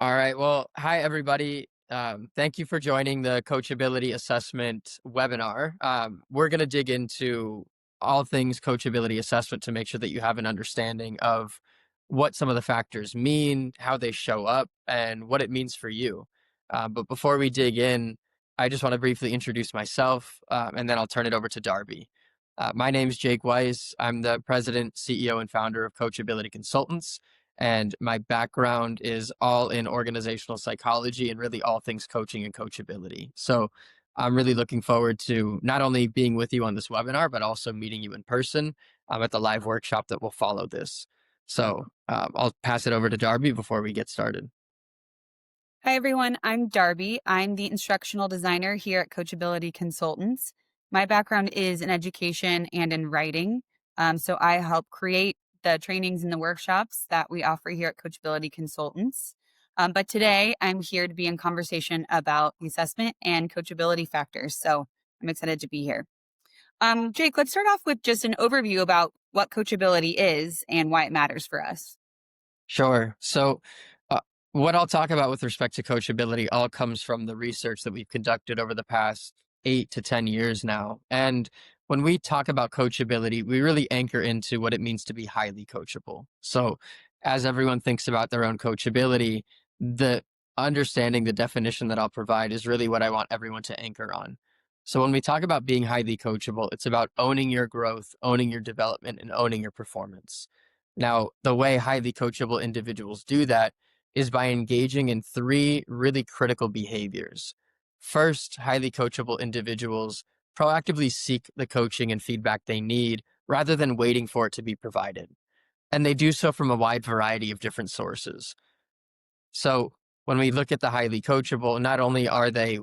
All right. Well, hi, everybody. Thank you for joining the Coachability Assessment webinar. We're going to dig into all things coachability assessment to make sure that you have an understanding of what some of the factors mean, how they show up, and what it means for you. But before we dig in, I just want to briefly introduce myself, and then I'll turn it over to Darby. My name is Jake Weiss. I'm the president, CEO, and founder of Coachability Consultants. And my background is all in organizational psychology and really all things coaching and coachability. So I'm really looking forward to not only being with you on this webinar, but also meeting you in person at the live workshop that will follow this. So I'll pass it over to Darby before we get started. Hi, everyone. I'm Darby. I'm the instructional designer here at Coachability Consultants. My background is in education and in writing. So I help create the trainings and the workshops that we offer here at Coachability Consultants. But today I'm here to be in conversation about the assessment and coachability factors. So I'm excited to be here. Jake, let's start off with just an overview about what coachability is and why it matters for us. Sure. So, what I'll talk about with respect to coachability all comes from the research that we've conducted over the past 8 to 10 years now. And when we talk about coachability, we really anchor into what it means to be highly coachable. So, as everyone thinks about their own coachability, the understanding the definition that I'll provide is really what I want everyone to anchor on. So, when we talk about being highly coachable, it's about owning your growth, owning your development, and owning your performance. Now, the way highly coachable individuals do that is by engaging in three really critical behaviors. First, highly coachable individuals proactively seek the coaching and feedback they need rather than waiting for it to be provided. And they do so from a wide variety of different sources. So when we look at the highly coachable, not only are they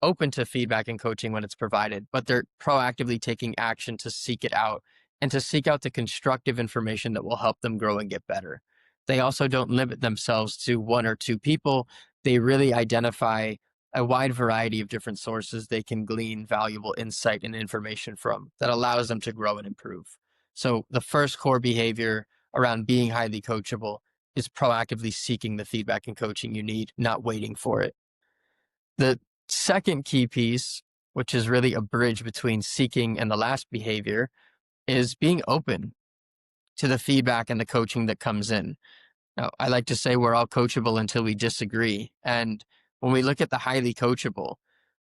open to feedback and coaching when it's provided, but they're proactively taking action to seek it out and to seek out the constructive information that will help them grow and get better. They also don't limit themselves to one or two people. They really identify a wide variety of different sources they can glean valuable insight and information from that allows them to grow and improve. So the first core behavior around being highly coachable is proactively seeking the feedback and coaching you need, not waiting for it. The second key piece, which is really a bridge between seeking and the last behavior, is being open to the feedback and the coaching that comes in. Now, I like to say we're all coachable until we disagree. And when we look at the highly coachable,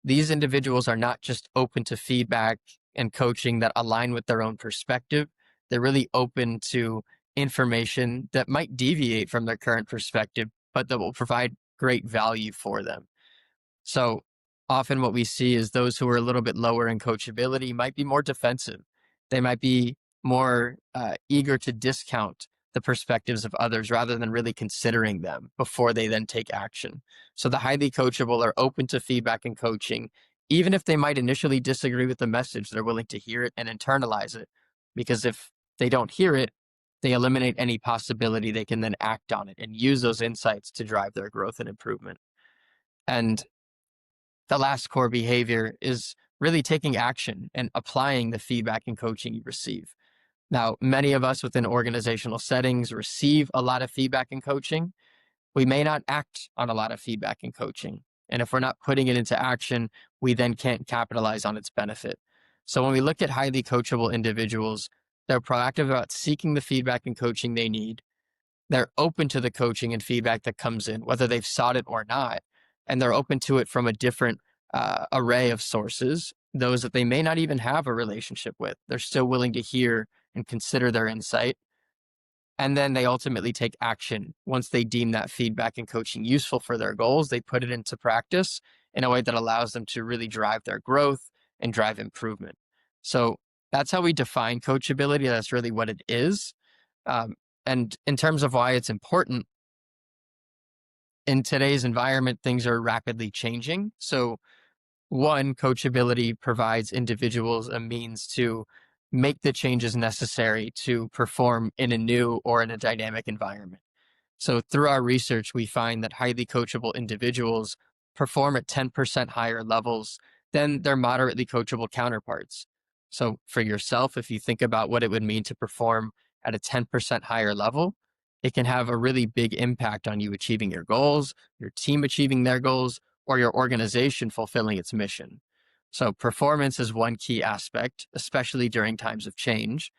these individuals are not just open to feedback and coaching that align with their own perspective. They're really open to information that might deviate from their current perspective, but that will provide great value for them. So often what we see is those who are a little bit lower in coachability might be more defensive. They might be more eager to discount the perspectives of others rather than really considering them before they then take action. So the highly coachable are open to feedback and coaching. Even if they might initially disagree with the message, they're willing to hear it and internalize it. Because if they don't hear it, they eliminate any possibility they can then act on it and use those insights to drive their growth and improvement. And the last core behavior is really taking action and applying the feedback and coaching you receive. Now, many of us within organizational settings receive a lot of feedback and coaching. We may not act on a lot of feedback and coaching. And if we're not putting it into action, we then can't capitalize on its benefit. So when we look at highly coachable individuals, they're proactive about seeking the feedback and coaching they need. They're open to the coaching and feedback that comes in, whether they've sought it or not. And they're open to it from a different array of sources, those that they may not even have a relationship with. They're still willing to hear and consider their insight. And then they ultimately take action. Once they deem that feedback and coaching useful for their goals, they put it into practice in a way that allows them to really drive their growth and drive improvement. So that's how we define coachability. That's really what it is. And in terms of why it's important, in today's environment, things are rapidly changing. So one, coachability provides individuals a means to make the changes necessary to perform in a new or in a dynamic environment. So through our research, we find that highly coachable individuals perform at 10% higher levels than their moderately coachable counterparts. So for yourself, if you think about what it would mean to perform at a 10% higher level, it can have a really big impact on you achieving your goals, your team achieving their goals, or your organization fulfilling its mission. So performance is one key aspect, especially during times of change.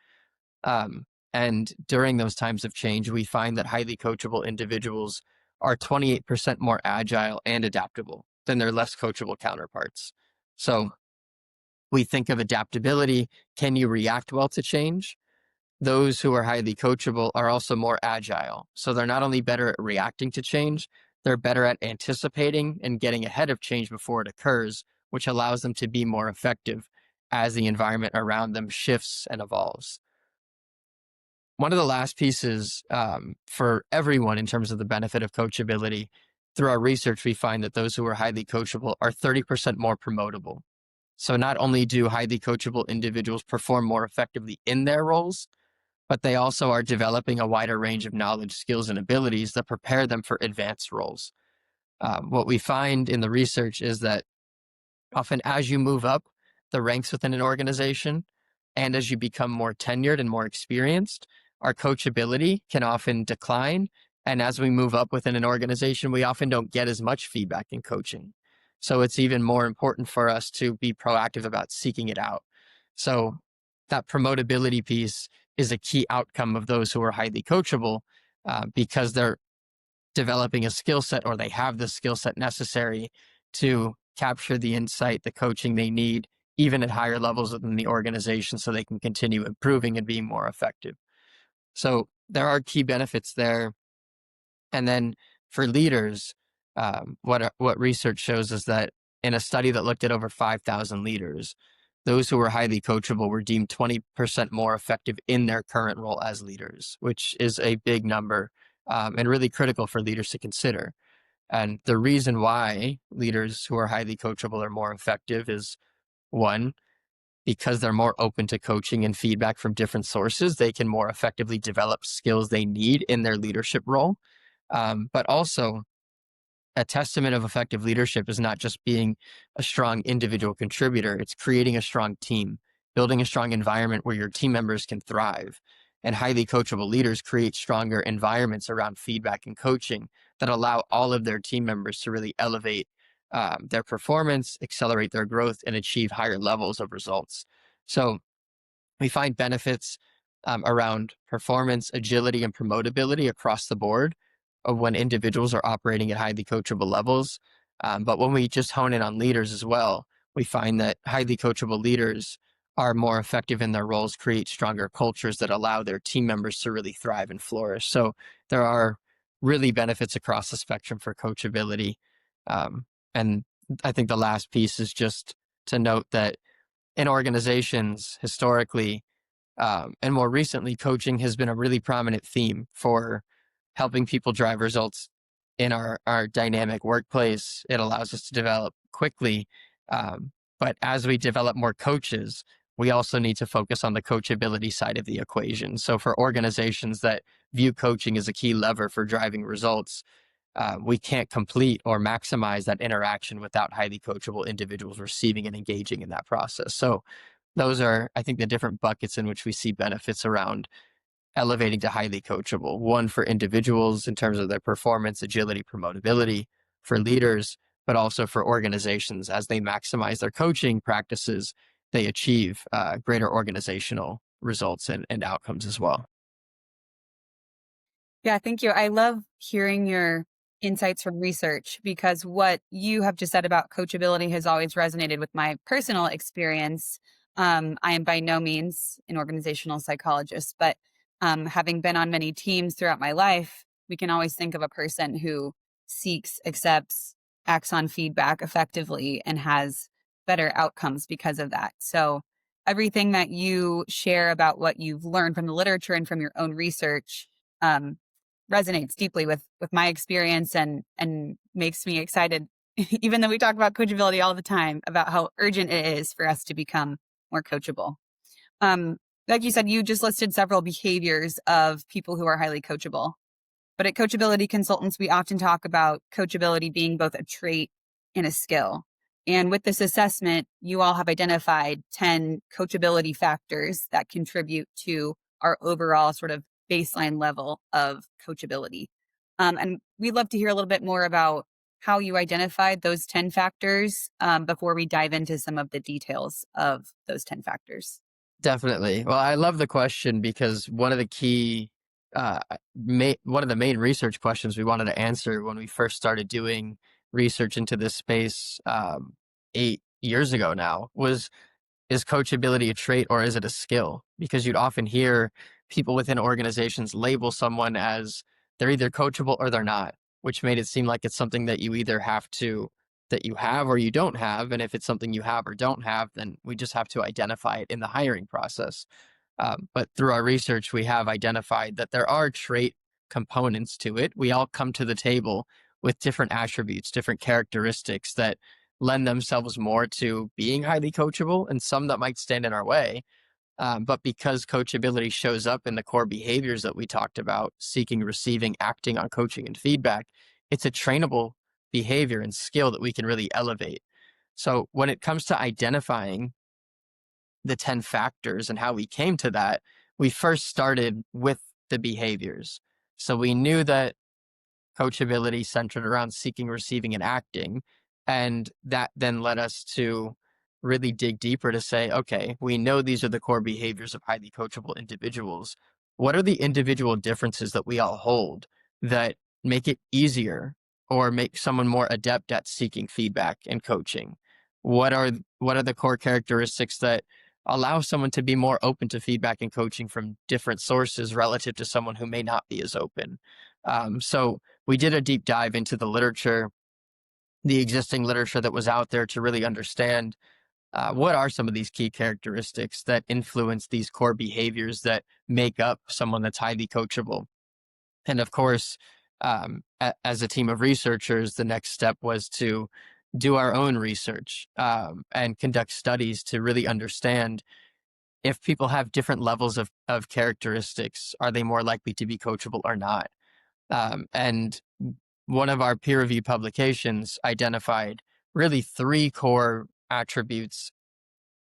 Um, and during those times of change, we find that highly coachable individuals are 28% more agile and adaptable than their less coachable counterparts. So we think of adaptability. Can you react well to change? Those who are highly coachable are also more agile. So they're not only better at reacting to change, they're better at anticipating and getting ahead of change before it occurs, which allows them to be more effective as the environment around them shifts and evolves. One of the last pieces for everyone in terms of the benefit of coachability, through our research, we find that those who are highly coachable are 30% more promotable. So not only do highly coachable individuals perform more effectively in their roles, but they also are developing a wider range of knowledge, skills, and abilities that prepare them for advanced roles. What we find in the research is that often as you move up the ranks within an organization and as you become more tenured and more experienced, our coachability can often decline. And as we move up within an organization, we often don't get as much feedback and coaching. So it's even more important for us to be proactive about seeking it out. So that promotability piece is a key outcome of those who are highly coachable because they're developing a skill set or they have the skill set necessary to capture the insight, the coaching they need, even at higher levels within the organization so they can continue improving and being more effective. So there are key benefits there. And then for leaders, what research shows is that in a study that looked at over 5,000 leaders, those who were highly coachable were deemed 20% more effective in their current role as leaders, which is a big number and really critical for leaders to consider. And the reason why leaders who are highly coachable are more effective is one, because they're more open to coaching and feedback from different sources, they can more effectively develop skills they need in their leadership role. But also, a testament of effective leadership is not just being a strong individual contributor, it's creating a strong team, building a strong environment where your team members can thrive. And highly coachable leaders create stronger environments around feedback and coaching that allow all of their team members to really elevate their performance, accelerate their growth, and achieve higher levels of results. So we find benefits around performance, agility, and promotability across the board of when individuals are operating at highly coachable levels. But when we just hone in on leaders as well, we find that highly coachable leaders are more effective in their roles, create stronger cultures that allow their team members to really thrive and flourish. So there are really benefits across the spectrum for coachability. And I think the last piece is just to note that in organizations historically, and more recently, coaching has been a really prominent theme for helping people drive results in our dynamic workplace. It allows us to develop quickly. But as we develop more coaches, we also need to focus on the coachability side of the equation. So for organizations that view coaching as a key lever for driving results, we can't complete or maximize that interaction without highly coachable individuals receiving and engaging in that process. So those are, I think, the different buckets in which we see benefits around elevating to highly coachable. One for individuals in terms of their performance, agility, promotability, for leaders, but also for organizations as they maximize their coaching practices, they achieve greater organizational results and outcomes as well. Yeah, thank you. I love hearing your insights from research because what you have just said about coachability has always resonated with my personal experience. I am by no means an organizational psychologist, but having been on many teams throughout my life, we can always think of a person who seeks, accepts, acts on feedback effectively, and has better outcomes because of that. So, everything that you share about what you've learned from the literature and from your own research um, resonates deeply with my experience and makes me excited even though we talk about coachability all the time about how urgent it is for us to become more coachable. Like you said, you just listed several behaviors of people who are highly coachable, but at Coachability Consultants we often talk about coachability being both a trait and a skill. And with this assessment, you all have identified 10 coachability factors that contribute to our overall sort of baseline level of coachability. And we'd love to hear a little bit more about how you identified those 10 factors before we dive into some of the details of those 10 factors. Definitely. Well, I love the question because one of the key, one of the main research questions we wanted to answer when we first started doing research into this space 8 years ago now was, is coachability a trait or is it a skill? Because you'd often hear people within organizations label someone as they're either coachable or they're not, which made it seem like it's something that you either have to, that you have or you don't have. And if it's something you have or don't have, then we just have to identify it in the hiring process. But through our research, we have identified that there are trait components to it. We all come to the table with different attributes, different characteristics that lend themselves more to being highly coachable and some that might stand in our way. But because coachability shows up in the core behaviors that we talked about, seeking, receiving, acting on coaching and feedback, it's a trainable behavior and skill that we can really elevate. So when it comes to identifying the 10 factors and how we came to that, we first started with the behaviors. So we knew that coachability centered around seeking, receiving, and acting. And that then led us to really dig deeper to say, okay, we know these are the core behaviors of highly coachable individuals. What are the individual differences that we all hold that make it easier or make someone more adept at seeking feedback and coaching? What are the core characteristics that allow someone to be more open to feedback and coaching from different sources relative to someone who may not be as open? So we did a deep dive into the literature, the existing literature that was out there to really understand what are some of these key characteristics that influence these core behaviors that make up someone that's highly coachable. And of course, as a team of researchers, the next step was to do our own research and conduct studies to really understand if people have different levels of characteristics, are they more likely to be coachable or not? And one of our peer reviewed publications identified really three core attributes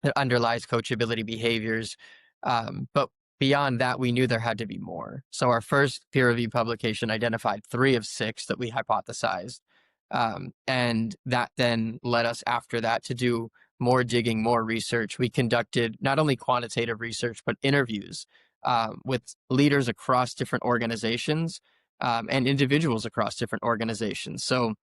that underlies coachability behaviors. But beyond that, we knew there had to be more. So our first peer reviewed publication identified three of six that we hypothesized. And that then led us after that to do more digging, more research. We conducted not only quantitative research, but interviews with leaders across different organizations and individuals across different organizations. So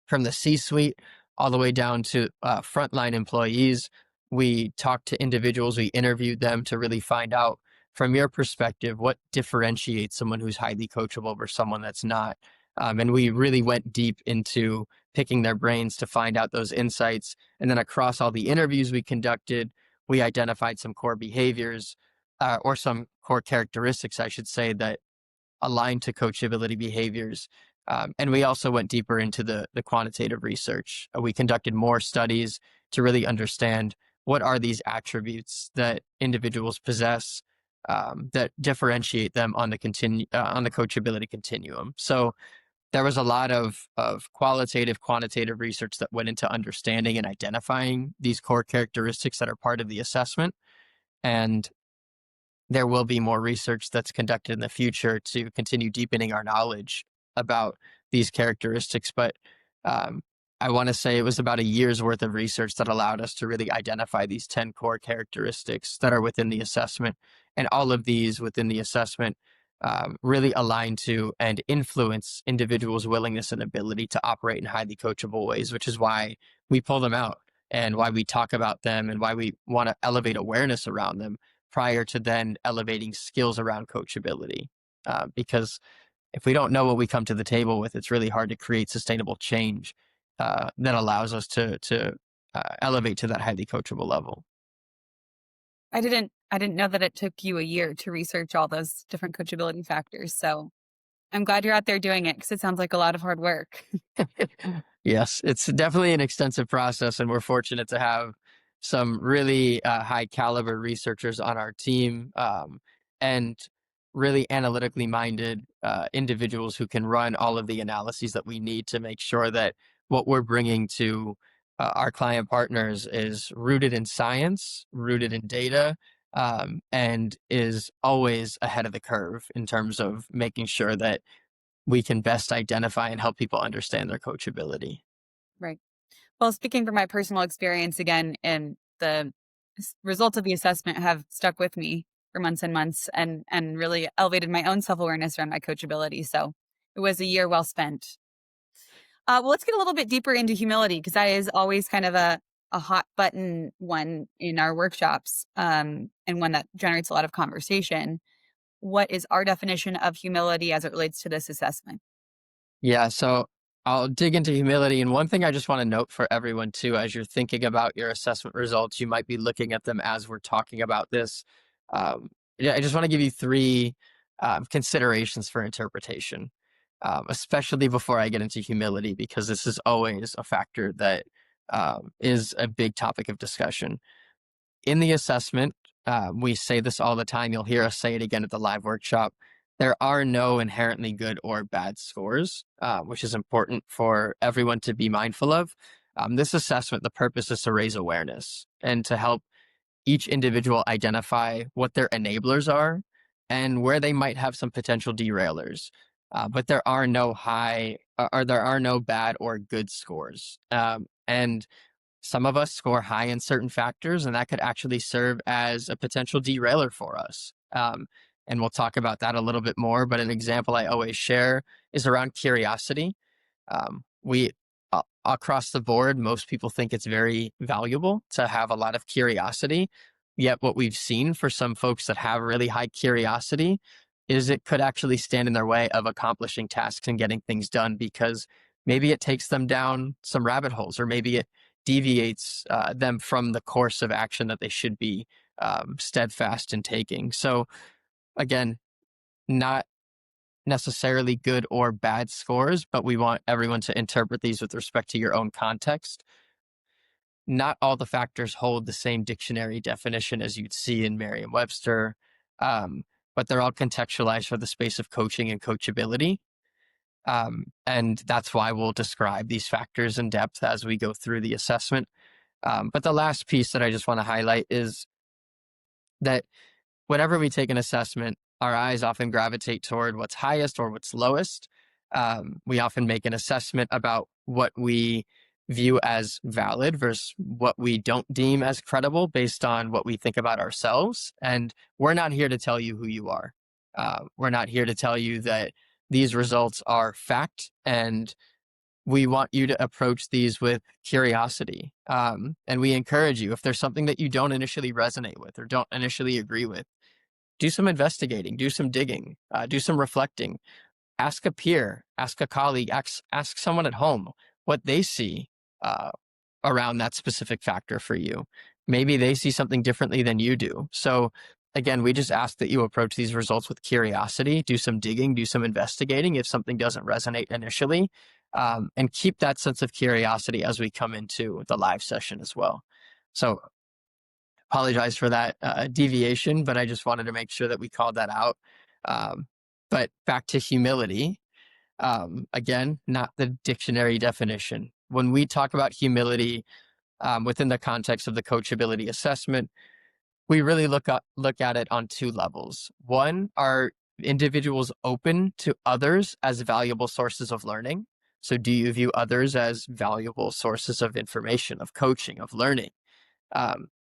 from the C-suite all the way down to frontline employees, we talked to individuals, we interviewed them to really find out from your perspective what differentiates someone who's highly coachable versus someone that's not. And we really went deep into picking their brains to find out those insights. And then across all the interviews we conducted, we identified some core behaviors or some core characteristics, I should say, that aligned to coachability behaviors. And we also went deeper into the quantitative research. We conducted more studies to really understand what are these attributes that individuals possess that differentiate them on the on the coachability continuum. So there was a lot of qualitative, quantitative research that went into understanding and identifying these core characteristics that are part of the assessment. And there will be more research that's conducted in the future to continue deepening our knowledge about these characteristics. But um, I want to say it was about a year's worth of research that allowed us to really identify these 10 core characteristics that are within the assessment. And all of these within the assessment really align to and influence individuals' willingness and ability to operate in highly coachable ways, which is why we pull them out and why we talk about them and why we want to elevate awareness around them prior to then elevating skills around coachability. Because if we don't know what we come to the table with, it's really hard to create sustainable change that allows us to elevate to that highly coachable level. I didn't know that it took you a year to research all those different coachability factors. So I'm glad you're out there doing it because it sounds like a lot of hard work. Yes, it's definitely an extensive process, and we're fortunate to have some really high caliber researchers on our team and really analytically minded individuals who can run all of the analyses that we need to make sure that what we're bringing to our client partners is rooted in science, rooted in data, and is always ahead of the curve in terms of making sure that we can best identify and help people understand their coachability. Right. Well, speaking from my personal experience again, and the results of the assessment have stuck with me for months and months, and really elevated my own self awareness around my coachability. So it was a year well spent. Well, let's get a little bit deeper into humility because that is always kind of a hot button one in our workshops, and one that generates a lot of conversation. What is our definition of humility as it relates to this assessment? Yeah, so I'll dig into humility. And one thing I just want to note for everyone too, as you're thinking about your assessment results, you might be looking at them as we're talking about this. Um, yeah, I just want to give you three considerations for interpretation, especially before I get into humility, because this is always a factor that is a big topic of discussion. In the assessment, we say this all the time. You'll hear us say it again at the live workshop. There are no inherently good or bad scores, which is important for everyone to be mindful of. This assessment, the purpose is to raise awareness and to help each individual identify what their enablers are and where they might have some potential derailers. But there are no high, or there are no bad or good scores. And some of us score high in certain factors, and that could actually serve as a potential derailer for us. And we'll talk about that a little bit more. But an example I always share is around curiosity. We across the board, most people think it's very valuable to have a lot of curiosity. Yet, what we've seen for some folks that have really high curiosity is it could actually stand in their way of accomplishing tasks and getting things done because maybe it takes them down some rabbit holes, or maybe it deviates them from the course of action that they should be steadfast in taking. So, again, not necessarily good or bad scores, but we want everyone to interpret these with respect to your own context. Not all the factors hold the same dictionary definition as you'd see in Merriam-Webster, um, but they're all contextualized for the space of coaching and coachability. And that's why we'll describe these factors in depth as we go through the assessment. But the last piece that I just want to highlight is that whenever we take an assessment, our eyes often gravitate toward what's highest or what's lowest. We often make an assessment about what we view as valid versus what we don't deem as credible based on what we think about ourselves. And we're not here to tell you who you are. We're not here to tell you that these results are fact, and we want you to approach these with curiosity. And we encourage you, if there's something that you don't initially resonate with or don't initially agree with, do some investigating, do some digging, do some reflecting. Ask a peer, ask a colleague, ask someone at home what they see uh, around that specific factor for you. Maybe they see something differently than you do. So, again, we just ask that you approach these results with curiosity, do some digging, do some investigating if something doesn't resonate initially, and keep that sense of curiosity as we come into the live session as well. So, apologize for that deviation, but I just wanted to make sure that we called that out. Um, but back to humility, again, not the dictionary definition. When we talk about humility within the context of the coachability assessment, we really look at it on two levels. One, are individuals open to others as valuable sources of learning? So do you view others as valuable sources of information, of coaching, of learning?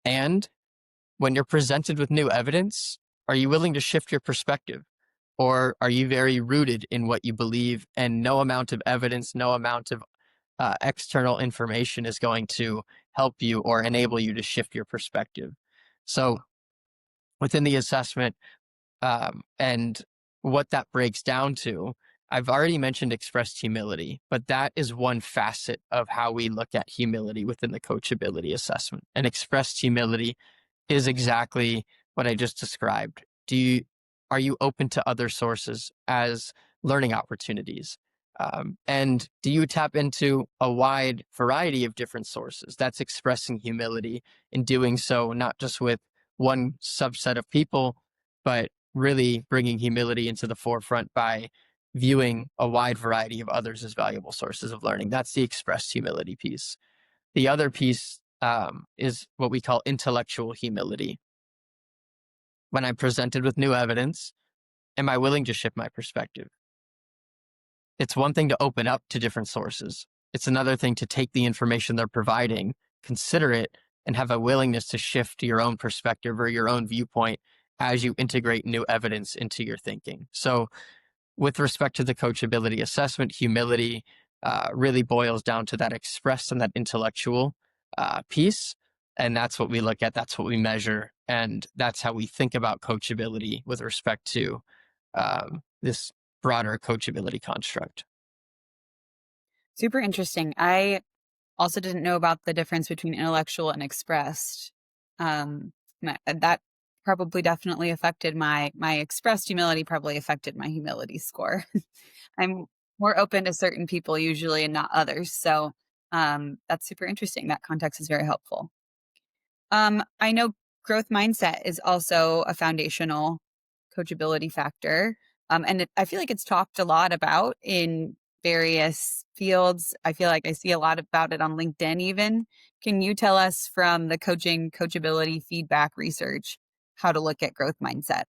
And when you're presented with new evidence, are you willing to shift your perspective? Or are you very rooted in what you believe, and no amount of evidence, no amount of external information is going to help you or enable you to shift your perspective? So within the assessment, and what that breaks down to, I've already mentioned expressed humility, but that is one facet of how we look at humility within the coachability assessment. And expressed humility is exactly what I just described. Are you open to other sources as learning opportunities? And do you tap into a wide variety of different sources? That's expressing humility, in doing so not just with one subset of people, but really bringing humility into the forefront by viewing a wide variety of others as valuable sources of learning. That's the expressed humility piece. The other piece is what we call intellectual humility. when I'm presented with new evidence, am I willing to shift my perspective? It's one thing to open up to different sources. It's another thing to take the information they're providing, consider it, and have a willingness to shift your own perspective or your own viewpoint as you integrate new evidence into your thinking. So, with respect to the coachability assessment, humility really boils down to that expressed and that intellectual piece. And that's what we look at, that's what we measure. And that's how we think about coachability with respect to this broader coachability construct. Super interesting. I also didn't know about the difference between intellectual and expressed. That probably definitely affected my expressed humility, probably affected my humility score. I'm more open to certain people usually and not others. So that's super interesting. That context is very helpful. I know growth mindset is also a foundational coachability factor. I feel like it's talked a lot about in various fields. I feel like I see a lot about it on LinkedIn, even. Can you tell us from the coachability feedback research how to look at growth mindset?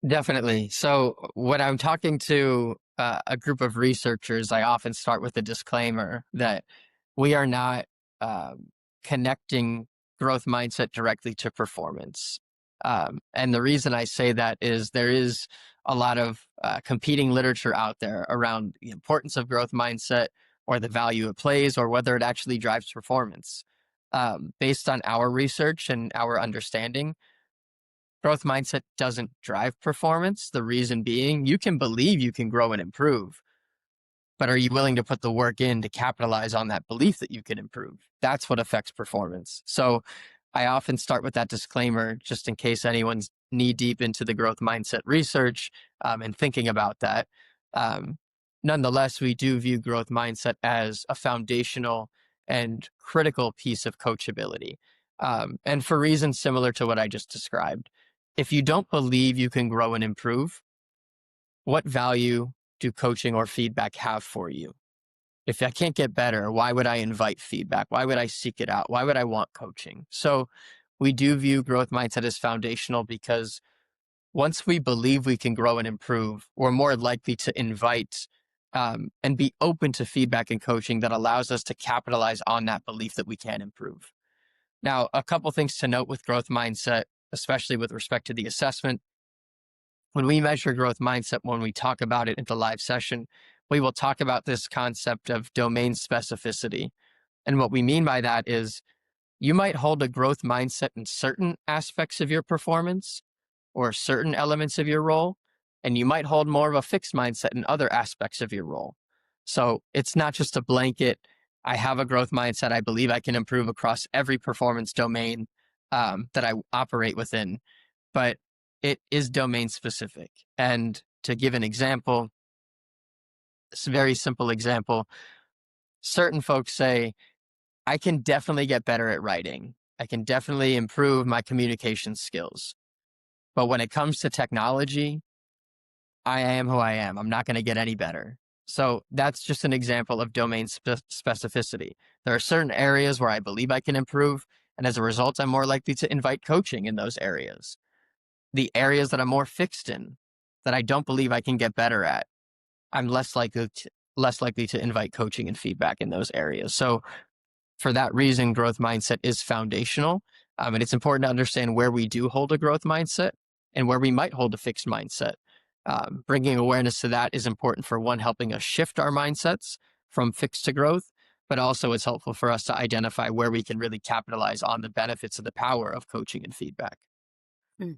Definitely. So, when I'm talking to a group of researchers, I often start with a disclaimer that we are not um, connecting growth mindset directly to performance. And the reason I say that is there is a lot of competing literature out there around the importance of growth mindset or the value it plays or whether it actually drives performance. Based on our research and our understanding, growth mindset doesn't drive performance. The reason being, you can believe you can grow and improve, but are you willing to put the work in to capitalize on that belief that you can improve? That's what affects performance. So I often start with that disclaimer just in case anyone's knee deep into the growth mindset research and thinking about that. Um, Nonetheless, we do view growth mindset as a foundational and critical piece of coachability. And for reasons similar to what I just described. If you don't believe you can grow and improve, what value do coaching or feedback have for you? If I can't get better, why would I invite feedback? Why would I seek it out? Why would I want coaching? So we do view growth mindset as foundational because once we believe we can grow and improve, we're more likely to invite and be open to feedback and coaching that allows us to capitalize on that belief that we can improve. Now, a couple things to note with growth mindset, especially with respect to the assessment. When we measure growth mindset, when we talk about it in the live session, we will talk about this concept of domain specificity. And what we mean by that is you might hold a growth mindset in certain aspects of your performance or certain elements of your role, and you might hold more of a fixed mindset in other aspects of your role. So it's not just a blanket, I have a growth mindset, I believe I can improve across every performance domain that I operate within, but it is domain specific. And to give an example, it's a very simple example. Certain folks say, I can definitely get better at writing. I can definitely improve my communication skills. But when it comes to technology, I am who I am. I'm not going to get any better. So that's just an example of domain specificity. There are certain areas where I believe I can improve. And as a result, I'm more likely to invite coaching in those areas. The areas that I'm more fixed in, that I don't believe I can get better at, I'm less likely to invite coaching and feedback in those areas. So for that reason, growth mindset is foundational. And it's important to understand where we do hold a growth mindset and where we might hold a fixed mindset. Bringing awareness to that is important for one, helping us shift our mindsets from fixed to growth, but also it's helpful for us to identify where we can really capitalize on the benefits of the power of coaching and feedback. Mm.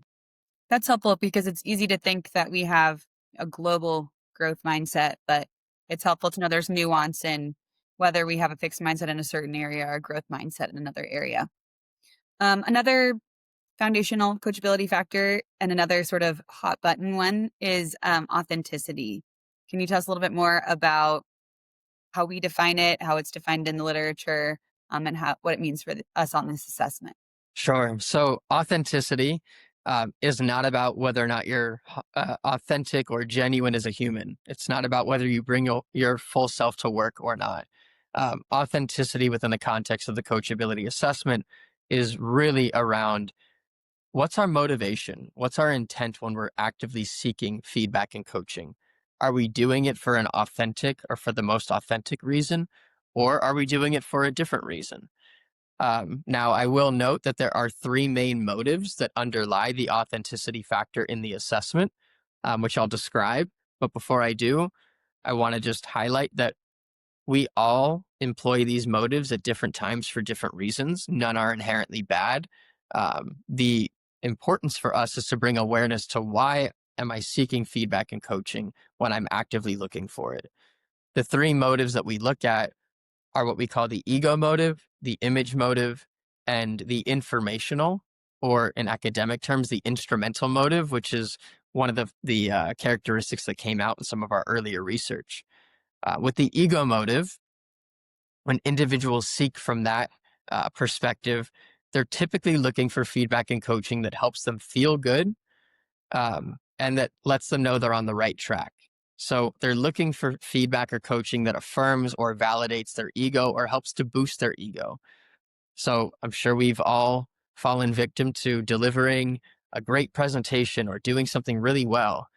That's helpful because it's easy to think that we have a global growth mindset, but it's helpful to know there's nuance in whether we have a fixed mindset in a certain area or a growth mindset in another area. Another foundational coachability factor and another sort of hot button one is authenticity. Can you tell us a little bit more about how we define it, how it's defined in the literature, and what it means for us on this assessment? Sure. So authenticity is not about whether or not you're authentic or genuine as a human. It's not about whether you bring your full self to work or not. Authenticity within the context of the coachability assessment is really around what's our motivation? What's our intent when we're actively seeking feedback and coaching? Are we doing it for an authentic or for the most authentic reason? Or are we doing it for a different reason? Now, I will note that there are three main motives that underlie the authenticity factor in the assessment, which I'll describe. But before I do, I want to just highlight that we all employ these motives at different times for different reasons. None are inherently bad. The importance for us is to bring awareness to why am I seeking feedback and coaching when I'm actively looking for it. The three motives that we look at are what we call the ego motive, the image motive, and the informational, or in academic terms, the instrumental motive, which is one of the characteristics that came out in some of our earlier research. With the ego motive, when individuals seek from that perspective, they're typically looking for feedback and coaching that helps them feel good, and that lets them know they're on the right track. So they're looking for feedback or coaching that affirms or validates their ego or helps to boost their ego. So I'm sure we've all fallen victim to delivering a great presentation or doing something really well.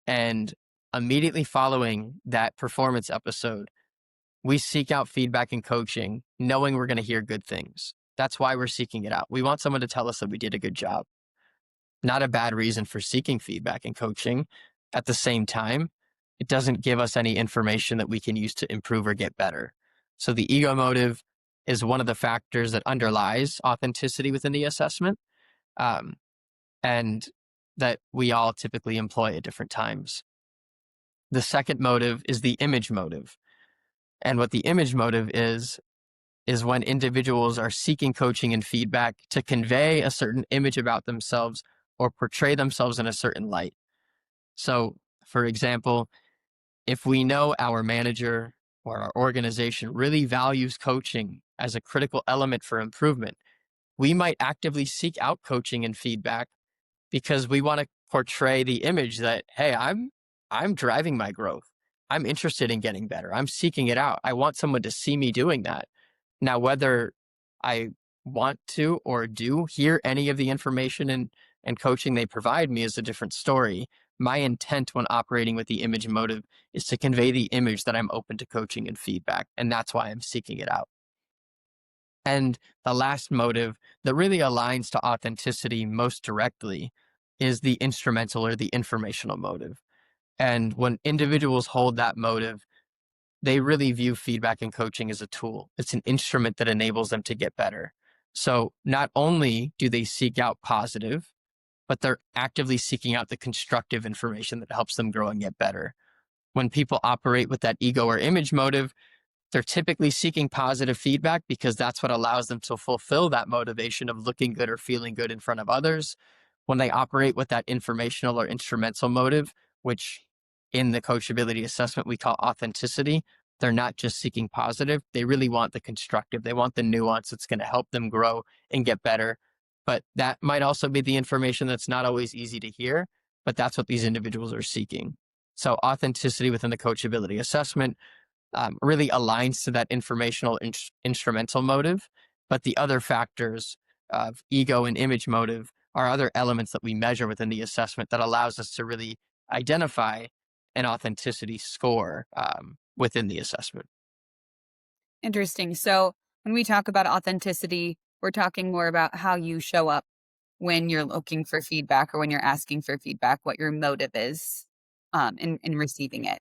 And immediately following that performance episode, we seek out feedback and coaching, knowing we're going to hear good things. That's why we're seeking it out. We want someone to tell us that we did a good job. Not a bad reason for seeking feedback and coaching. At the same time, it doesn't give us any information that we can use to improve or get better. So the ego motive is one of the factors that underlies authenticity within the assessment, um, and that we all typically employ at different times. The second motive is the image motive. And what the image motive is when individuals are seeking coaching and feedback to convey a certain image about themselves or portray themselves in a certain light. So, for example, if we know our manager or our organization really values coaching as a critical element for improvement, we might actively seek out coaching and feedback because we want to portray the image that, hey, I'm driving my growth. I'm interested in getting better. I'm seeking it out. I want someone to see me doing that. Now, whether I want to or do hear any of the information and coaching they provide me is a different story. My intent when operating with the image motive is to convey the image that I'm open to coaching and feedback. And that's why I'm seeking it out. And the last motive that really aligns to authenticity most directly is the instrumental or the informational motive. And when individuals hold that motive, they really view feedback and coaching as a tool. It's an instrument that enables them to get better. So not only do they seek out positive, but they're actively seeking out the constructive information that helps them grow and get better. When people operate with that ego or image motive, they're typically seeking positive feedback because that's what allows them to fulfill that motivation of looking good or feeling good in front of others. When they operate with that informational or instrumental motive, which in the coachability assessment we call authenticity, they're not just seeking positive. They really want the constructive. They want the nuance that's going to help them grow and get better. But that might also be the information that's not always easy to hear, but that's what these individuals are seeking. So authenticity within the coachability assessment really aligns to that informational instrumental motive. But the other factors of ego and image motive are other elements that we measure within the assessment that allows us to really identify an authenticity score within the assessment. Interesting. So when we talk about authenticity, we're talking more about how you show up when you're looking for feedback or when you're asking for feedback, what your motive is in receiving it.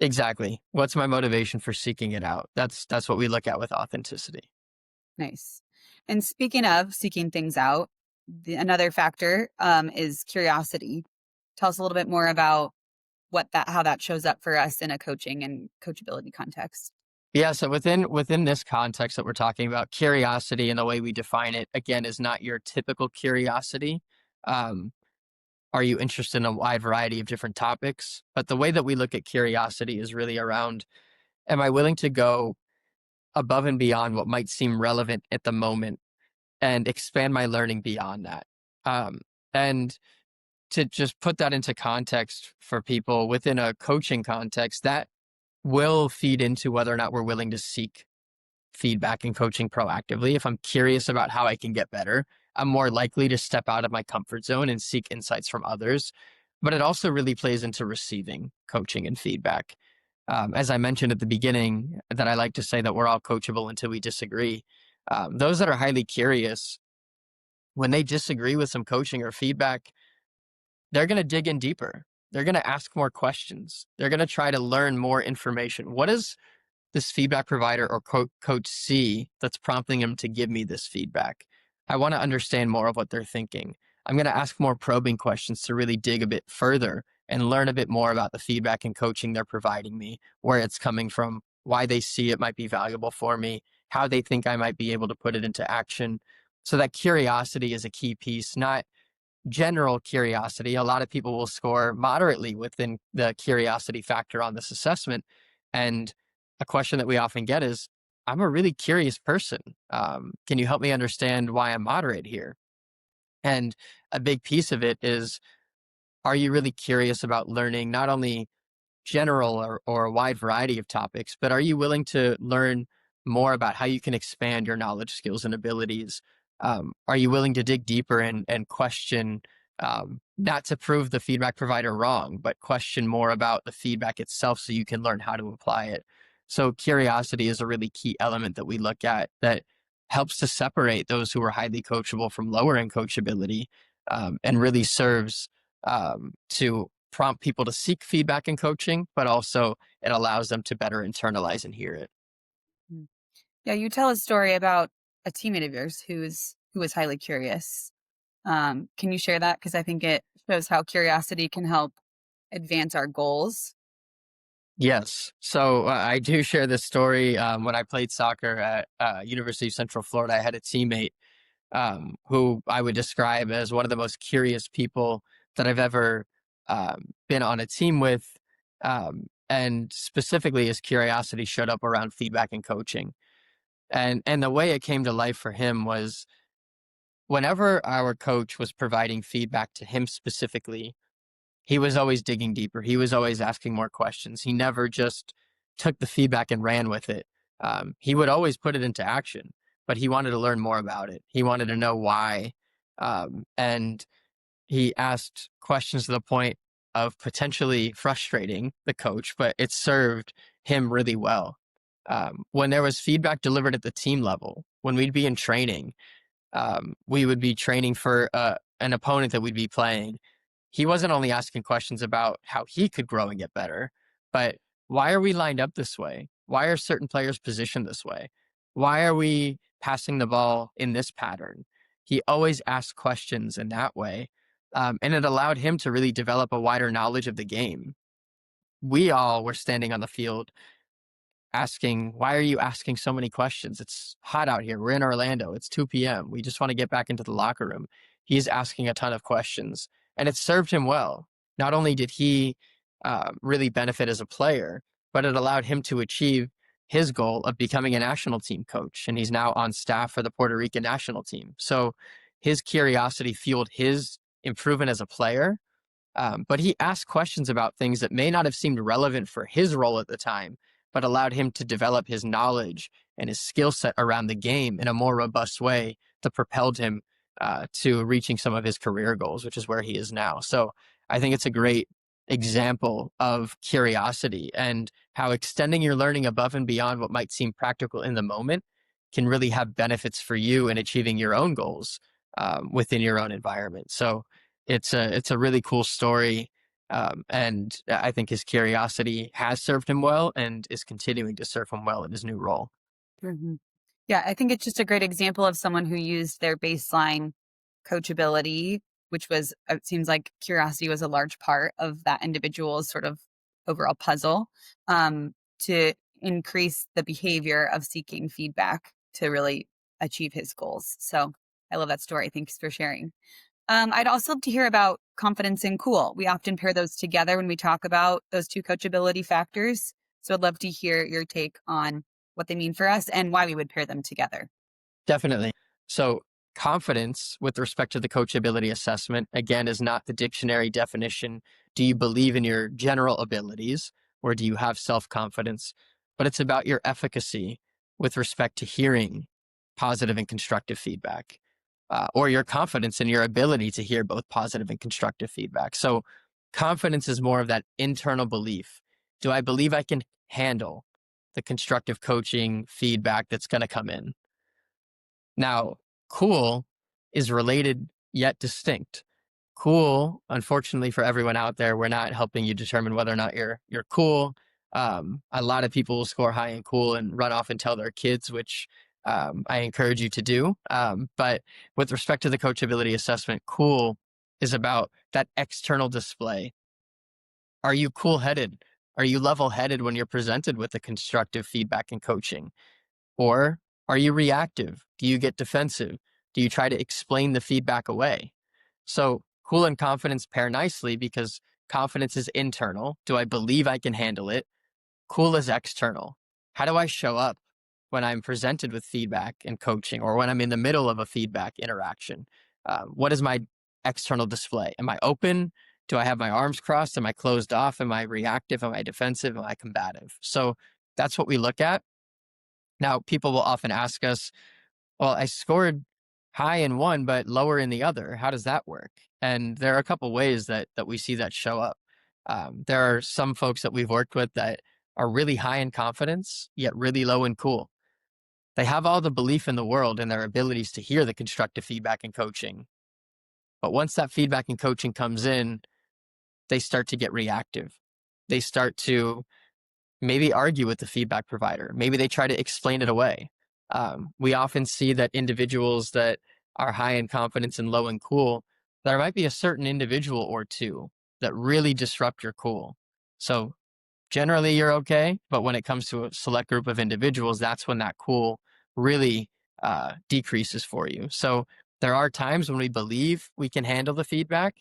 Exactly. What's my motivation for seeking it out? That's what we look at with authenticity. Nice. And speaking of seeking things out, another factor is curiosity. Tell us a little bit more about how that shows up for us in a coaching and coachability context. Yeah, so within this context that we're talking about, curiosity and the way we define it, again, is not your typical curiosity. Um, are you interested in a wide variety of different topics? But the way that we look at curiosity is really around, am I willing to go above and beyond what might seem relevant at the moment and expand my learning beyond that? And to just put that into context for people within a coaching context, that will feed into whether or not we're willing to seek feedback and coaching proactively. If I'm curious about how I can get better, I'm more likely to step out of my comfort zone and seek insights from others. But it also really plays into receiving coaching and feedback. As I mentioned at the beginning, that I like to say that we're all coachable until we disagree. Those that are highly curious, when they disagree with some coaching or feedback, they're going to dig in deeper. They're going to ask more questions. They're going to try to learn more information. What does this feedback provider or coach see that's prompting them to give me this feedback? I want to understand more of what they're thinking. I'm going to ask more probing questions to really dig a bit further and learn a bit more about the feedback and coaching they're providing me, where it's coming from, why they see it might be valuable for me, how they think I might be able to put it into action. So that curiosity is a key piece, not general curiosity. A lot of people will score moderately within the curiosity factor on this assessment. And a question that we often get is, I'm a really curious person. Can you help me understand why I'm moderate here? And a big piece of it is, are you really curious about learning not only general or a wide variety of topics, but are you willing to learn more about how you can expand your knowledge, skills, and abilities? Are you willing to dig deeper and question, not to prove the feedback provider wrong, but question more about the feedback itself so you can learn how to apply it? So curiosity is a really key element that we look at that helps to separate those who are highly coachable from lower in coachability, and really serves to prompt people to seek feedback and coaching, but also it allows them to better internalize and hear it. Mm. Yeah, you tell a story about a teammate of yours who was highly curious. Can you share that? Because I think it shows how curiosity can help advance our goals. Yes. So I do share this story. When I played soccer at University of Central Florida, I had a teammate who I would describe as one of the most curious people that I've ever been on a team with. And specifically, his curiosity showed up around feedback and coaching. And the way it came to life for him was whenever our coach was providing feedback to him specifically, he was always digging deeper. He was always asking more questions. He never just took the feedback and ran with it. He would always put it into action, but he wanted to learn more about it. He wanted to know why. And he asked questions to the point of potentially frustrating the coach, but it served him really well. When there was feedback delivered at the team level, when we'd be in training, we would be training for an opponent that we'd be playing. He wasn't only asking questions about how he could grow and get better, but why are we lined up this way? Why are certain players positioned this way? Why are we passing the ball in this pattern? He always asked questions in that way. And it allowed him to really develop a wider knowledge of the game. We all were standing on the field asking, why are you asking so many questions? It's hot out here. We're in Orlando. It's 2 p.m. We just want to get back into the locker room. He's asking a ton of questions, and it served him well. Not only did he really benefit as a player, but it allowed him to achieve his goal of becoming a national team coach. And he's now on staff for the Puerto Rican national team. So his curiosity fueled his improvement as a player, but he asked questions about things that may not have seemed relevant for his role at the time, but allowed him to develop his knowledge and his skill set around the game in a more robust way that propelled him to reaching some of his career goals, which is where he is now. So I think it's a great example of curiosity and how extending your learning above and beyond what might seem practical in the moment can really have benefits for you in achieving your own goals within your own environment. So it's a really cool story, and I think his curiosity has served him well and is continuing to serve him well in his new role. Mhm. Yeah, I think it's just a great example of someone who used their baseline coachability, which was, it seems like curiosity was a large part of that individual's sort of overall puzzle, to increase the behavior of seeking feedback to really achieve his goals. So I love that story. Thanks for sharing. I'd also love to hear about confidence and cool. We often pair those together when we talk about those two coachability factors. So I'd love to hear your take on what they mean for us and why we would pair them together. Definitely. So confidence with respect to the coachability assessment, again, is not the dictionary definition. Do you believe in your general abilities or do you have self-confidence? But it's about your efficacy with respect to hearing positive and constructive feedback. or your confidence in your ability to hear both positive and constructive feedback. So confidence is more of that internal belief. Do I believe I can handle the constructive coaching feedback that's going to come in? Now, cool is related yet distinct. Cool, unfortunately for everyone out there, we're not helping you determine whether or not you're cool. A lot of people will score high in cool and run off and tell their kids, which I encourage you to do. But with respect to the coachability assessment, cool is about that external display. Are you cool headed? Are you level headed when you're presented with the constructive feedback and coaching? Or are you reactive? Do you get defensive? Do you try to explain the feedback away? So cool and confidence pair nicely because confidence is internal. Do I believe I can handle it? Cool is external. How do I show up when I'm presented with feedback and coaching or when I'm in the middle of a feedback interaction? What is my external display? Am I open? Do I have my arms crossed? Am I closed off? Am I reactive? Am I defensive? Am I combative? So that's what we look at. Now, people will often ask us, well, I scored high in one, but lower in the other. How does that work? And there are a couple ways that we see that show up. There are some folks that we've worked with that are really high in confidence, yet really low in cool. They have all the belief in the world in their abilities to hear the constructive feedback and coaching. But once that feedback and coaching comes in, they start to get reactive. They start to maybe argue with the feedback provider. Maybe they try to explain it away. We often see that individuals that are high in confidence and low in cool, there might be a certain individual or two that really disrupt your cool. So generally you're okay, but when it comes to a select group of individuals, that's when that cool really decreases for you. So there are times when we believe we can handle the feedback,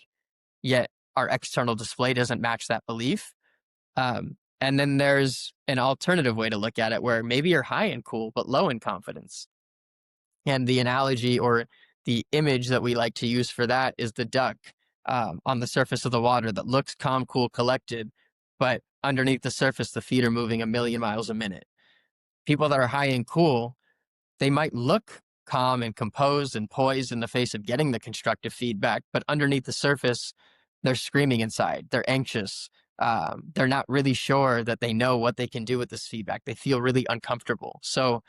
yet our external display doesn't match that belief. And then there's an alternative way to look at it where maybe you're high in cool, but low in confidence. And the analogy or the image that we like to use for that is the duck on the surface of the water that looks calm, cool, collected, but underneath the surface, the feet are moving a million miles a minute. People that are high in cool, they might look calm and composed and poised in the face of getting the constructive feedback, but underneath the surface, they're screaming inside. They're anxious. They're not really sure that they know what they can do with this feedback. They feel really uncomfortable. So,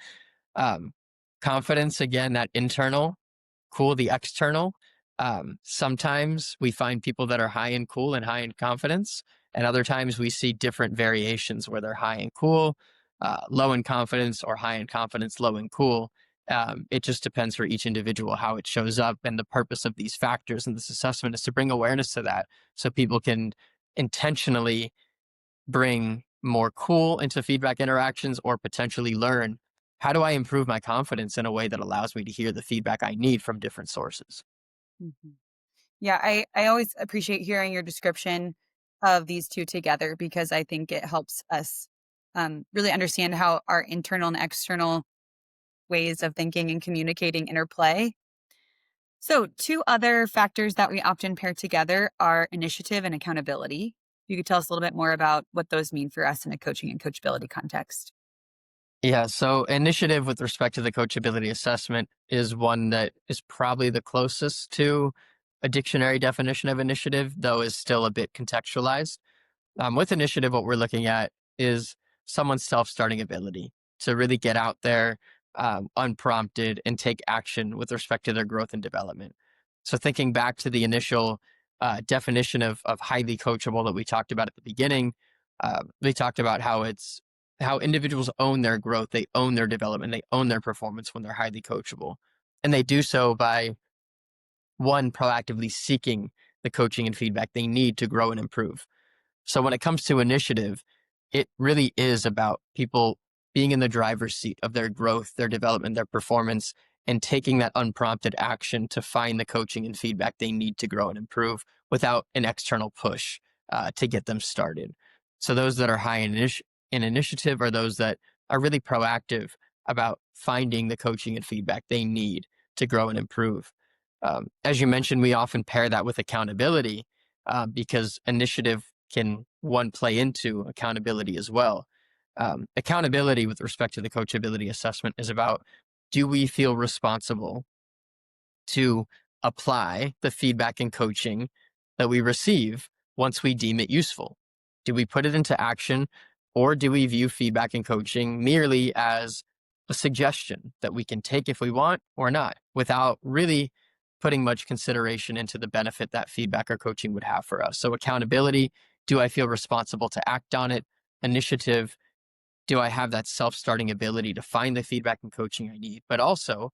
um, confidence, again, that internal, cool, the external. Sometimes we find people that are high in cool and high in confidence, and other times we see different variations where they're high in cool, low in confidence, or high in confidence, low in cool. It just depends for each individual how it shows up. And the purpose of these factors and this assessment is to bring awareness to that so people can intentionally bring more cool into feedback interactions or potentially learn how do I improve my confidence in a way that allows me to hear the feedback I need from different sources. Mhm. Yeah, I always appreciate hearing your description of these two together because I think it helps us really understand how our internal and external ways of thinking and communicating interplay. So, two other factors that we often pair together are initiative and accountability. You could tell us a little bit more about what those mean for us in a coaching and coachability context. Yeah, so initiative with respect to the coachability assessment is one that is probably the closest to a dictionary definition of initiative, though is still a bit contextualized. With initiative, what we're looking at is someone's self-starting ability to really get out there unprompted and take action with respect to their growth and development. So thinking back to the initial definition of highly coachable that we talked about at the beginning, we talked about how individuals own their growth, they own their development, they own their performance when they're highly coachable. And they do so by one, proactively seeking the coaching and feedback they need to grow and improve. So when it comes to initiative, it really is about people being in the driver's seat of their growth, their development, their performance, and taking that unprompted action to find the coaching and feedback they need to grow and improve without an external push to get them started. So those that are high in initiative are those that are really proactive about finding the coaching and feedback they need to grow and improve. As you mentioned, we often pair that with accountability because initiative can one play into accountability as well. Accountability with respect to the coachability assessment is about, do we feel responsible to apply the feedback and coaching that we receive once we deem it useful? Do we put it into action, or do we view feedback and coaching merely as a suggestion that we can take if we want or not, without really putting much consideration into the benefit that feedback or coaching would have for us? So, accountability, do I feel responsible to act on it? Initiative, do I have that self starting ability to find the feedback and coaching I need? But also,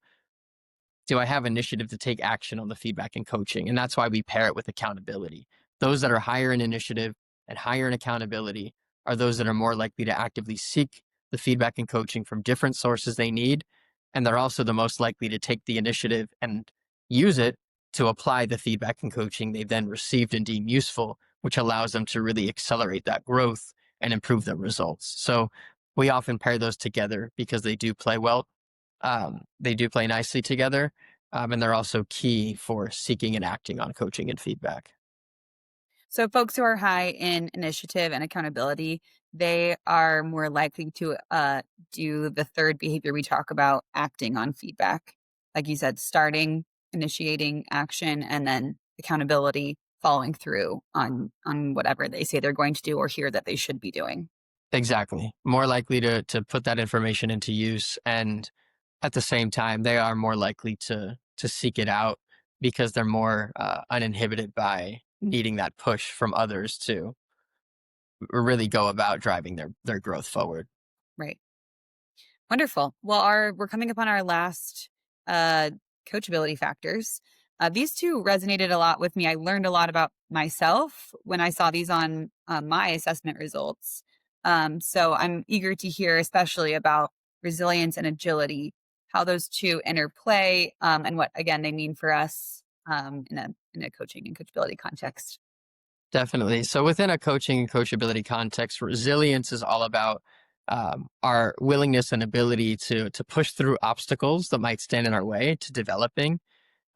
do I have initiative to take action on the feedback and coaching? And that's why we pair it with accountability. Those that are higher in initiative and higher in accountability are those that are more likely to actively seek the feedback and coaching from different sources they need. And they're also the most likely to take the initiative and use it to apply the feedback and coaching they've then received and deem useful, which allows them to really accelerate that growth and improve their results. So we often pair those together because they do play well. They do play nicely together, and they're also key for seeking and acting on coaching and feedback. So folks who are high in initiative and accountability, they are more likely to do the third behavior we talk about, acting on feedback. Like you said, starting, initiating action, and then accountability, following through on whatever they say they're going to do or hear that they should be doing. Exactly. More likely to put that information into use, and at the same time, they are more likely to seek it out because they're more uninhibited by needing that push from others to really go about driving their growth forward. Right. Wonderful. Well, we're coming up on our last uh, coachability factors. These two resonated a lot with me. I learned a lot about myself when I saw these on my assessment results. So I'm eager to hear, especially about resilience and agility, how those two interplay, and what again they mean for us in a coaching and coachability context. Definitely. So within a coaching and coachability context, resilience is all about our willingness and ability to push through obstacles that might stand in our way to developing.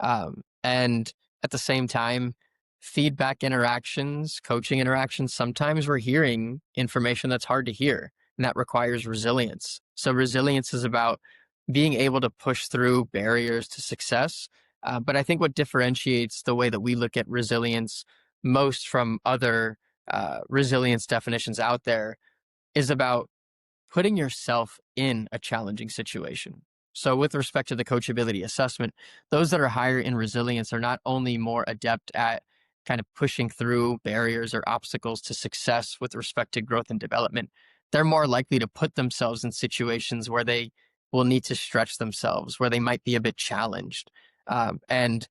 And at the same time, feedback interactions, coaching interactions, sometimes we're hearing information that's hard to hear, and that requires resilience. So, resilience is about being able to push through barriers to success. But I think what differentiates the way that we look at resilience most from other resilience definitions out there is about putting yourself in a challenging situation. So, with respect to the coachability assessment, those that are higher in resilience are not only more adept at kind of pushing through barriers or obstacles to success with respect to growth and development, they're more likely to put themselves in situations where they will need to stretch themselves, where they might be a bit challenged. And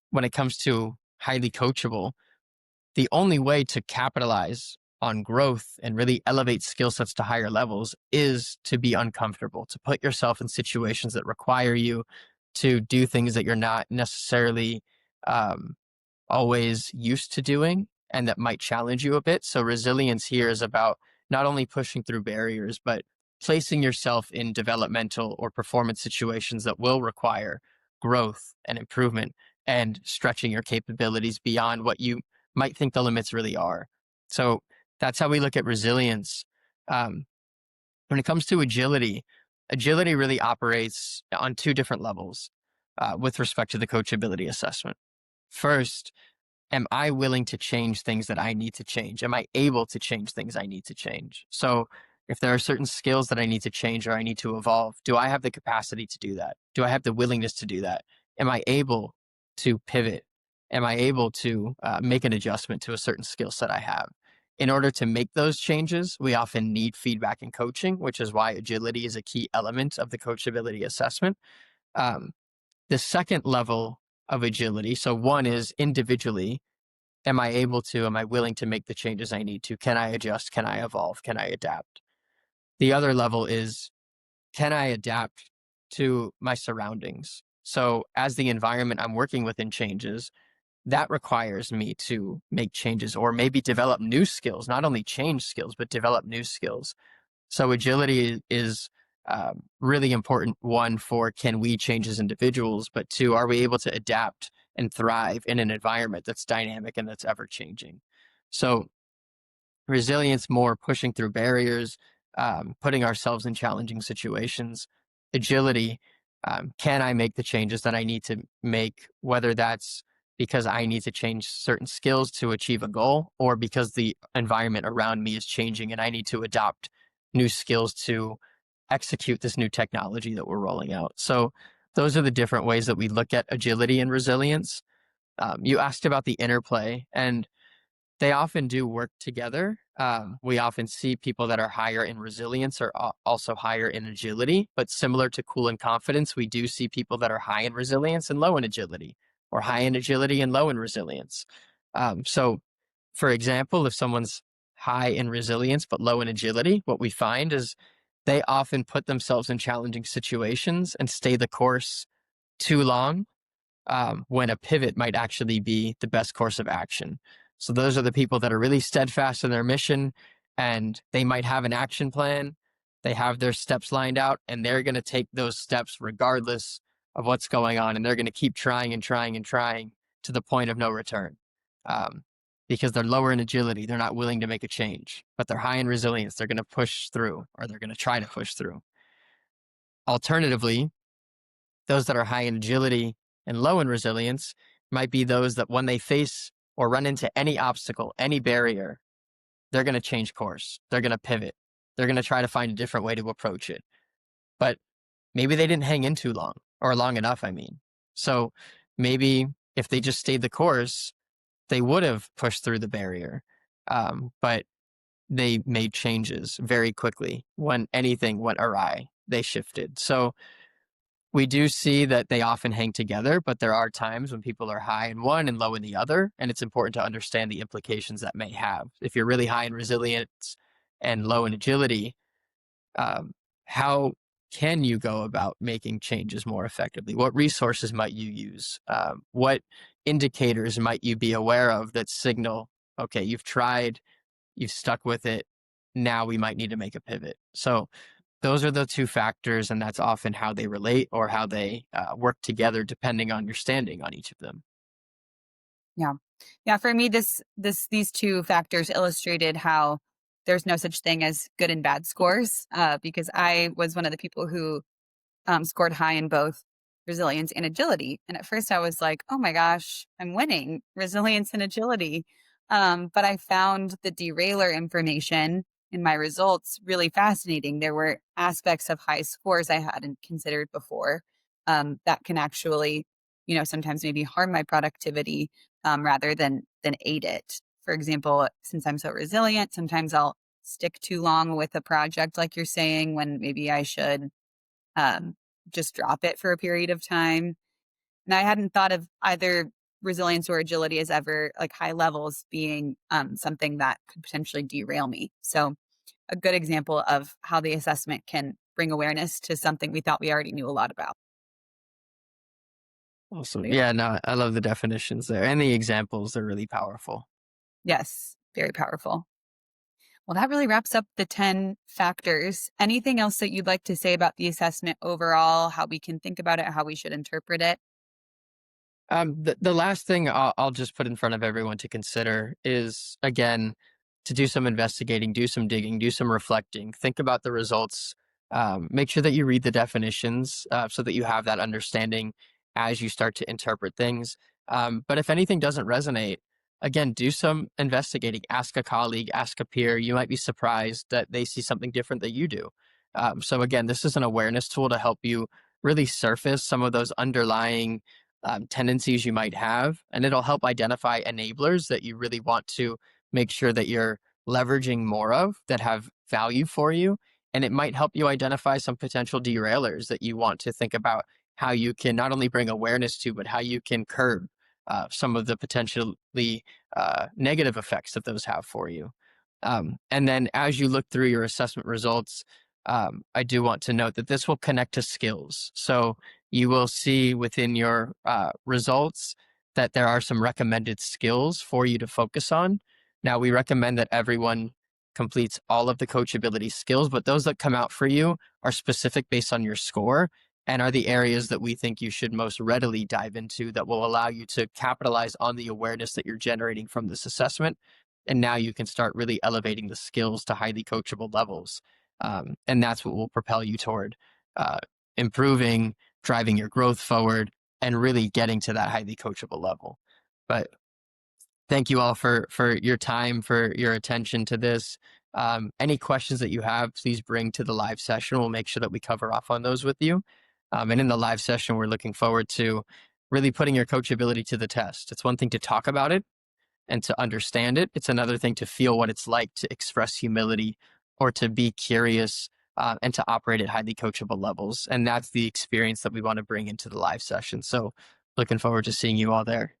when it comes to highly coachable, the only way to capitalize on growth and really elevate skill sets to higher levels is to be uncomfortable, to put yourself in situations that require you to do things that you're not necessarily um, always used to doing and that might challenge you a bit. So, resilience here is about not only pushing through barriers, but placing yourself in developmental or performance situations that will require growth and improvement and stretching your capabilities beyond what you might think the limits really are. So, that's how we look at resilience. Um, when it comes to agility, agility really operates on two different levels with respect to the coachability assessment. First, am I willing to change things that I need to change? Am I able to change things I need to change? So, if there are certain skills that I need to change or I need to evolve, do I have the capacity to do that? Do I have the willingness to do that? Am I able to pivot? Am I able to make an adjustment to a certain skill set I have? In order to make those changes, we often need feedback and coaching, which is why agility is a key element of the coachability assessment. Um, the second level of agility, so one is individually, am I willing to make the changes I need to? Can I adjust? Can I evolve? Can I adapt? The other level is, can I adapt to my surroundings? So as the environment I'm working within changes, that requires me to make changes or maybe develop new skills, not only change skills, but develop new skills. So agility is really important. One, for can we change as individuals, but two, are we able to adapt and thrive in an environment that's dynamic and that's ever changing? So resilience, more pushing through barriers, putting ourselves in challenging situations. Agility, Can I make the changes that I need to make, whether that's because I need to change certain skills to achieve a goal, or because the environment around me is changing and I need to adopt new skills to execute this new technology that we're rolling out. So those are the different ways that we look at agility and resilience. You asked about the interplay, and they often do work together. We often see people that are higher in resilience are also higher in agility, but similar to cool and confidence, we do see people that are high in resilience and low in agility, or high in agility and low in resilience. So, for example, if someone's high in resilience but low in agility, what we find is they often put themselves in challenging situations and stay the course too long, when a pivot might actually be the best course of action. So those are the people that are really steadfast in their mission, and they might have an action plan. They have their steps lined out, and they're going to take those steps regardless of what's going on. And they're going to keep trying and trying and trying to the point of no return. Um, because they're lower in agility, they're not willing to make a change, but they're high in resilience. They're going to push through, or they're going to try to push through. Alternatively, those that are high in agility and low in resilience might be those that when they face or run into any obstacle, any barrier, they're going to change course. They're going to pivot. They're going to try to find a different way to approach it. But maybe they didn't hang in too long, or long enough, I mean. So maybe if they just stayed the course, they would have pushed through the barrier. But they made changes very quickly. When anything went awry, they shifted. So we do see that they often hang together, but there are times when people are high in one and low in the other, and it's important to understand the implications that may have. If you're really high in resilience and low in agility, um, how can you go about making changes more effectively? What resources might you use? What indicators might you be aware of that signal, okay, you've tried, you've stuck with it, now we might need to make a pivot? So those are the two factors, and that's often how they relate or how they work together, depending on your standing on each of them. Yeah. Yeah, for me, these two factors illustrated how there's no such thing as good and bad scores, because I was one of the people who scored high in both resilience and agility. And at first I was like, oh my gosh, I'm winning resilience and agility. But I found the derailer information in my results really fascinating. There were aspects of high scores I hadn't considered before, that can actually, sometimes maybe harm my productivity, rather than aid it. For example, since I'm so resilient, sometimes I'll stick too long with a project, like you're saying, when maybe I should um, just drop it for a period of time. And I hadn't thought of either resilience or agility as ever like high levels being something that could potentially derail me. So, a good example of how the assessment can bring awareness to something we thought we already knew a lot about. Awesome. So, yeah. Yeah, no, I love the definitions there, and the examples are really powerful. Yes, very powerful. Well, that really wraps up the 10 factors. Anything else that you'd like to say about the assessment overall, how we can think about it, how we should interpret it? The last thing I'll just put in front of everyone to consider is, again, to do some investigating, do some digging, do some reflecting, think about the results. Make sure that you read the definitions, so that you have that understanding as you start to interpret things. But if anything doesn't resonate, again, do some investigating. Ask a colleague, ask a peer. You might be surprised that they see something different that you do. So again, this is an awareness tool to help you really surface some of those underlying tendencies you might have, and it'll help identify enablers that you really want to make sure that you're leveraging more of that have value for you. And it might help you identify some potential derailers that you want to think about how you can not only bring awareness to, but how you can curb some of the potentially negative effects that those have for you. And then as you look through your assessment results, I do want to note that this will connect to skills. So you will see within your results that there are some recommended skills for you to focus on. Now, we recommend that everyone completes all of the coachability skills, but those that come out for you are specific based on your score and are the areas that we think you should most readily dive into that will allow you to capitalize on the awareness that you're generating from this assessment. And now you can start really elevating the skills to highly coachable levels. And that's what will propel you toward uh, improving driving your growth forward, and really getting to that highly coachable level. But thank you all for your time, for your attention to this. Any questions that you have, please bring to the live session. We'll make sure that we cover off on those with you. And in the live session, we're looking forward to really putting your coachability to the test. It's one thing to talk about it and to understand it. It's another thing to feel what it's like to express humility or to be curious and to operate at highly coachable levels. And that's the experience that we want to bring into the live session. So looking forward to seeing you all there.